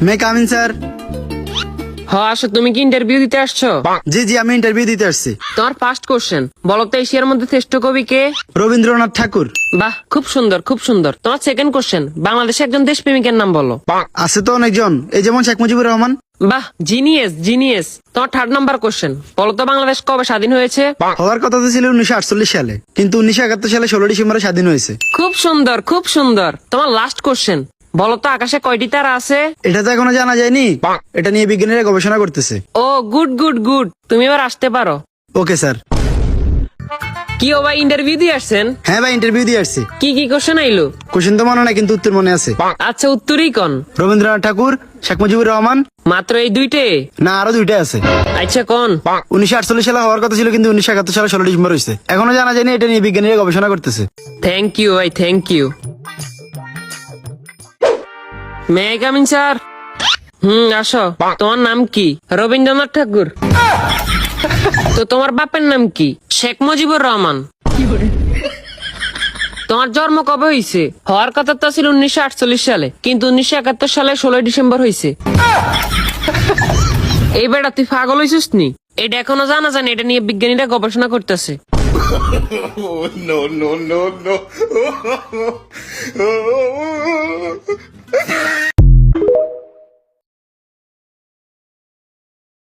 মে come in sir? আসো, তুমি কি ইন্টারভিউ দিতে আসছো? জি জি, আমি ইন্টারভিউ দিতে আসছি। তোমার ফার্স্ট কোশ্চেন, বলো তো এশিয়ার মধ্যে শ্রেষ্ঠ কবি কে? রবীন্দ্রনাথ ঠাকুর। বাহ, খুব সুন্দর খুব সুন্দর। তোমার সেকেন্ড কোশ্চেন, বাংলাদেশে একজন দেশপ্রেমিকের নাম বলো। আছে তো অনেকজন, এই যেমন শেখ মুজিবুর রহমান। বাহ, জিনিয়াস জিনিয়াস। তোমার থার্ড নাম্বার কোশ্চেন, বলো তো বাংলাদেশ কবে স্বাধীন হয়েছে? হওয়ার কথা তো ছিল 1948 সালে, কিন্তু 1971 সালে 16 ডিসেম্বরে স্বাধীন হয়েছে। খুব সুন্দর খুব সুন্দর। তোমার লাস্ট কোশ্চেন, বলো তো আকাশে কয়টি তারা আছে? এটা তো এখনো জানা যায়নি, এটা নিয়ে বিজ্ঞানীরা গবেষণা করতেছে। ও গুড গুড গুড, তুমি এবার আসতে পারো। Okay sir. কি ও ভাই, ইন্টারভিউ দিয়ে আসছেন? হ্যাঁ ভাই, ইন্টারভিউ দিয়ে আসছি। কি কি কোশ্চেন আইলো? কোশ্চেন তো মনে নাই, কিন্তু উত্তর মনে আছে। আচ্ছা, উত্তরই কোন? রবীন্দ্রনাথ ঠাকুর, শেখ মুজিবুর রহমান। মাত্র এই দুইটে? না, আরো দুইটা আছে। আচ্ছা কোন? 1948 সালে হওয়ার কথা ছিল, কিন্তু 1971 সালে 16 ডিসেম্বর হয়েছে। এখনো জানা যায়নি, এটা নিয়ে বিজ্ঞানীরা গবেষণা করতেছে। থ্যাংক ইউ ভাই, thank you. May I coming sir? আসো। তোমার নাম কি? রবীন্দ্রনাথ ঠাকুর। তো তোমার বাপের নাম কি? শেখ মুজিবুর রহমান। তোমার জন্ম কবে হয়েছে? হওয়ার কথা তো ছিল 1948 সালে, কিন্তু 1971 সালে 16 ডিসেম্বর হয়েছে। এই বেটা, তুই পাগল হয়েছিস নি? এটা এখনো জানা জানি, এটা নিয়ে বিজ্ঞানীরা গবেষণা করতেছে। no.